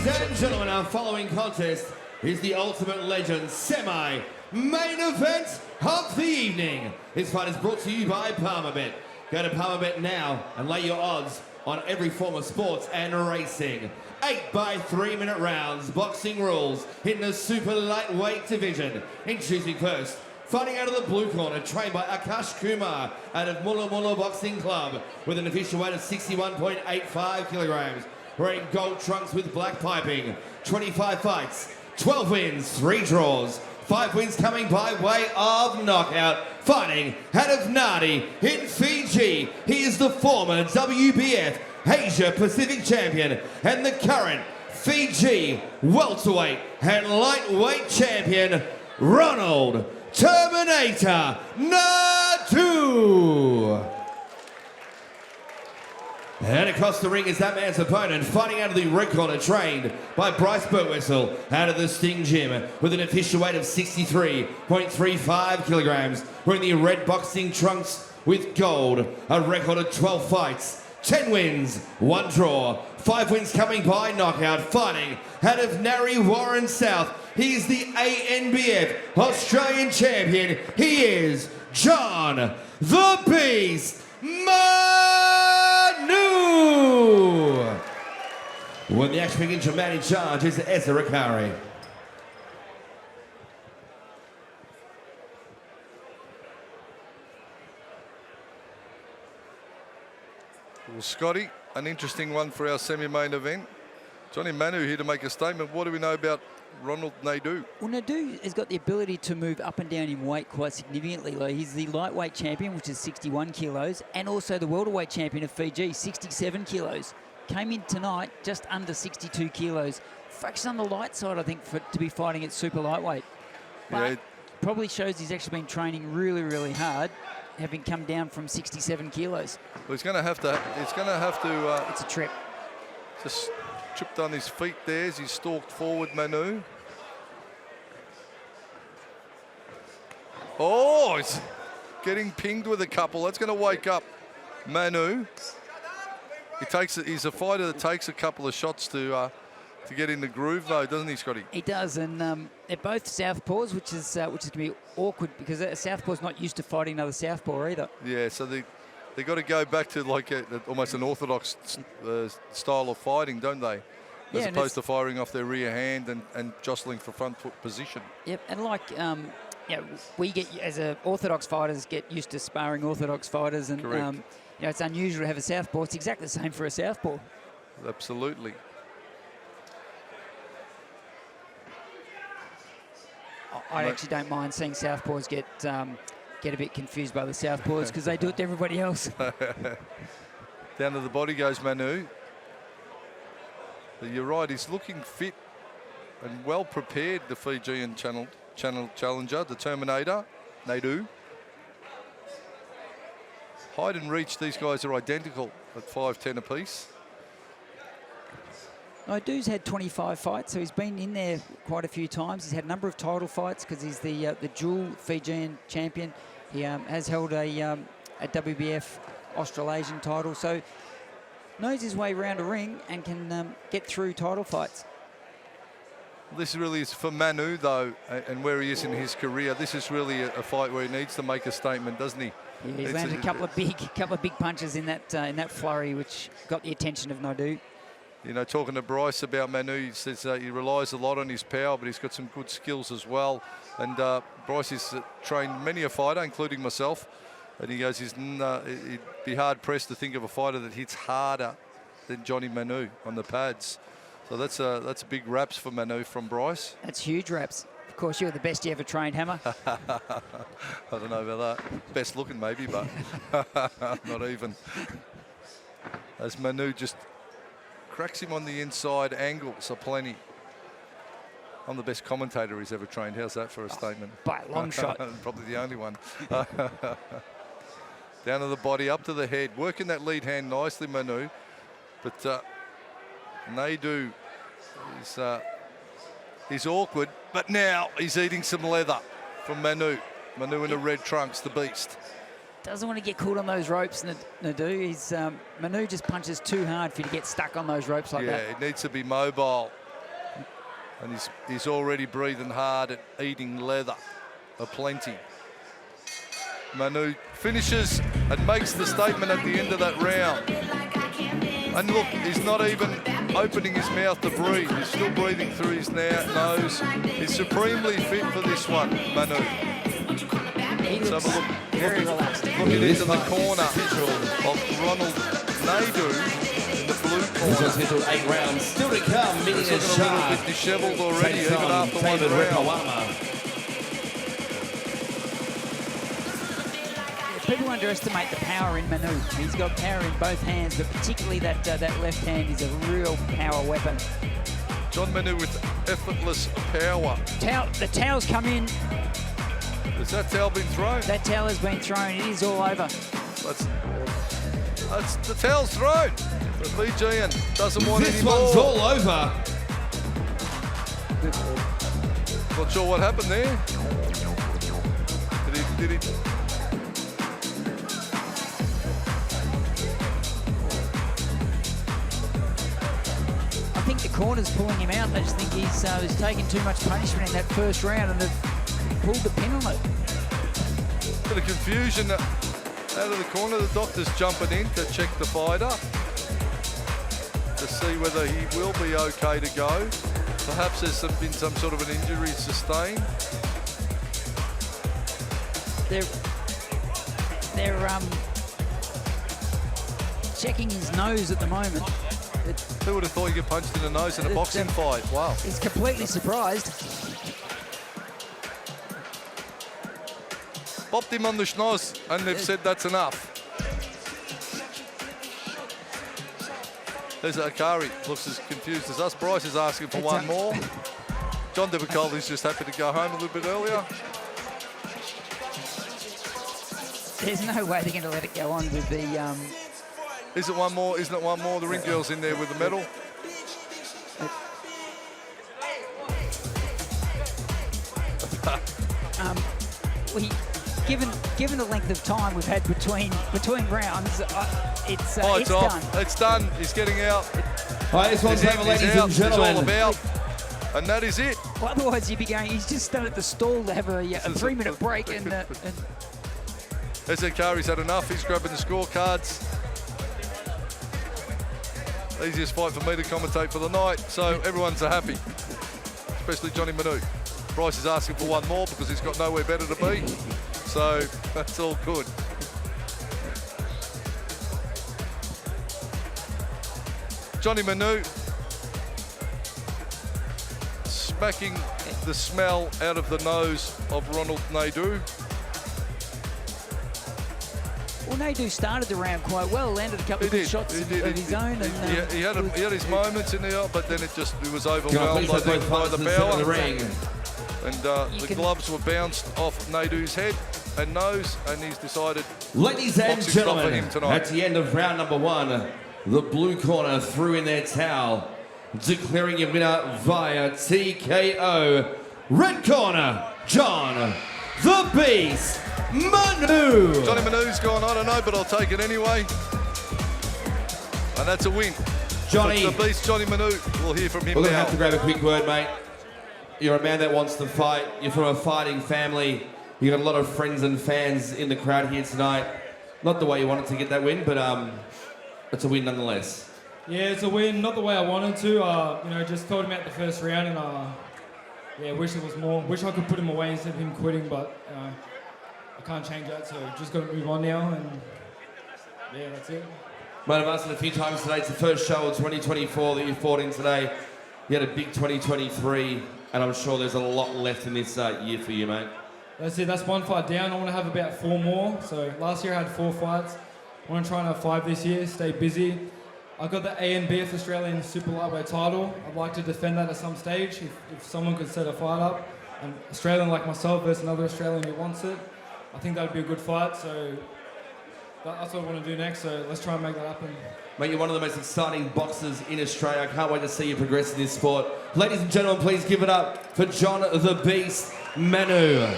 and gentlemen, our following contest is the Ultimate Legend semi-main event of the evening. This fight is brought to you by Palmerbet. Go to Palmerbet now and lay your odds on every form of sports and racing. 8 by 3-minute rounds, boxing rules in the super lightweight division. Introducing first, fighting out of the blue corner, trained by Akash Kumar out of Mulla Mulla Boxing Club with an official weight of 61.85 kilograms. Wearing gold trunks with black piping. 25 fights, 12 wins, 3 draws. 5 wins coming by way of knockout. Fighting out of Naidu in Fiji. He is the former WBF Asia Pacific champion and the current Fiji welterweight and lightweight champion, Ronald Terminator Naidu. And across the ring is that man's opponent, fighting out of the red corner, trained by Bryce Burtwessel out of the Sting Gym with an official weight of 63.35 kilograms. Wearing the red boxing trunks with gold, a record of 12 fights, 10 wins, 1 draw. 5 wins coming by knockout. Fighting out of Narre Warren South, he is the ANBF Australian champion. He is John the Beast Mannu. When the action begins, your man in charge is Ezra Ricari. Well, Scotty, an interesting one for our semi-main event. Johnny Mannu here to make a statement. What do we know about Ronald Naidu? Well, Naidu has got the ability to move up and down in weight quite significantly. Like, he's the lightweight champion, which is 61 kilos, and also the welterweight champion of Fiji, 67 kilos. Came in tonight just under 62 kilos. Fraction on the light side, I think, to be fighting at super lightweight. But Yeah. probably shows he's actually been training really, really hard, having come down from 67 kilos. Well, he's going to have to. It's a trip. Just tripped on his feet there as he stalked forward, Mannu. Oh, he's getting pinged with a couple. That's going to wake up Mannu. He's a fighter that takes a couple of shots to get in the groove, though, doesn't he, Scotty? He does, and they're both southpaws, which is going to be awkward because a southpaw's not used to fighting another southpaw either. Yeah, so they got to go back to like almost an orthodox style of fighting, don't they? As opposed to firing off their rear hand and jostling for front foot position. Yep, and like we get, as orthodox fighters, get used to sparring orthodox fighters, and it's unusual to have a southpaw. It's exactly the same for a southpaw. Absolutely. I actually don't mind seeing southpaws get a bit confused by the southpaws because they do it to everybody else. Down to the body goes Mannu. But you're right, he's looking fit and well prepared, the Fijian channel challenger, the Terminator, Naidu. Height and reach, these guys are identical at 5'10" apiece. Naidu's had 25 fights, so he's been in there quite a few times. He's had a number of title fights because he's the dual Fijian champion. He has held a WBF Australasian title, so knows his way around a ring and can get through title fights. This really is for Mannu, though, and where he is in his career. This is really a fight where he needs to make a statement, doesn't he? Yeah, he's landed a couple of big punches in that flurry, which got the attention of Naidu. You know, talking to Bryce about Mannu, he says he relies a lot on his power, but he's got some good skills as well. And Bryce has trained many a fighter, including myself. And he goes, he'd be hard-pressed to think of a fighter that hits harder than Johnny Mannu on the pads. So that's a big raps for Mannu from Bryce. That's huge raps. Of course, you're the best you ever trained, Hammer. I don't know about that. Best looking maybe, but not even. As Mannu just cracks him on the inside, angles are plenty. I'm the best commentator he's ever trained. How's that for a statement? By a long shot. Probably the only one. Down to the body, up to the head. Working that lead hand nicely, Mannu. But Naidu he's awkward, but now he's eating some leather from Mannu. Mannu in the red trunks, the beast. Doesn't want to get caught on those ropes, Naidu. Mannu just punches too hard for you to get stuck on those ropes like that. Yeah, it needs to be mobile. And he's already breathing hard and eating leather aplenty. Mannu finishes and makes the statement at the end of that round. And look, he's not even opening his mouth to breathe. He's still breathing through his nose. He's supremely fit for this one, Mannu. He Let's looks have a look. very relaxed. Looking into the corner of Ronald Naidu in the blue This corner. one's scheduled 8 rounds. Still to come, He's Minnie looking a little Sharp. bit dishevelled already, Takes even on after one David round. Rekawama. People underestimate the power in Mannu. He's got power in both hands, but particularly that left hand is a real power weapon. John Mannu with effortless power. The towel's come in. Has that towel been thrown? That towel has been thrown. It is all over. That's the towel's thrown. The Fijian doesn't want This any more. one's all over. Not sure what happened there. Did he? I think the corner's pulling him out. I just think he's taken too much punishment in that first round and they've pulled the pin on it. Bit of confusion out of the corner. The doctor's jumping in to check the fighter to see whether he will be okay to go. Perhaps there's been some sort of an injury sustained. They're checking his nose at the moment. Who would have thought you get punched in the nose in a boxing fight? Wow. He's completely surprised. Popped him on the schnoz and they've said that's enough. There's Akari, looks as confused as us. Bryce is asking for one more. John DeBacoli's just happy to go home a little bit earlier. There's no way they're going to let it go on with the... Is it one more? Isn't it one more? The ring girl's in there with the medal. Given the length of time we've had between rounds, it's It's off. done. It's done. He's getting out. All right, this one's over, He's ladies out. and It's all gentlemen. about. And that is it. Well, otherwise you'd be going, he's just done at the stall to have a 3-minute break and Akari's had enough. He's grabbing the scorecards. Easiest fight for me to commentate for the night, so everyone's happy, especially Johnny Mannu. Bryce is asking for one more because he's got nowhere better to be, so that's all good. Johnny Mannu smacking the smell out of the nose of Ronald Naidu. Well, Naidu started the round quite well, landed a couple of good shots of his own. And, he had his moments in there, but then it was overwhelmed, Can I think, by the power. in the ring? And the gloves were bounced off Naidu's head and nose, and he's decided. Ladies and boxing's not for gentlemen, him tonight. at the end of round number 1, the blue corner threw in their towel, declaring your winner via TKO. Red corner, John the Beast Mannu. Johnny Mannu's gone, I don't know, but I'll take it anyway. And that's a win. Johnny, The Beast, Johnny Mannu, we'll hear from him we're going to now. have to grab a quick word, mate. You're a man that wants to fight. You're from a fighting family. You got a lot of friends and fans in the crowd here tonight. Not the way you wanted to get that win, but it's a win nonetheless. Yeah, it's a win. Not the way I wanted to. Just told him out the first round, and wish it was more. Wish I could put him away instead of him quitting, but I can't change that. So just got to move on now, and yeah, that's it. Mate, I've asked it a few times today. It's the first show of 2024 that you fought in today. You had a big 2023, and I'm sure there's a lot left in this year for you, mate. That's it. That's one fight down. I want to have about 4 more. So last year I had 4 fights. I want to try and have 5 this year. Stay busy. I got the ANBF Australian Super Lightweight title. I'd like to defend that at some stage. If someone could set a fight up, an Australian like myself versus another Australian who wants it, I think that would be a good fight. So that's what I want to do next. So let's try and make that happen. Mate, you're one of the most exciting boxers in Australia. I can't wait to see you progress in this sport. Ladies and gentlemen, please give it up for John the Beast Mannu.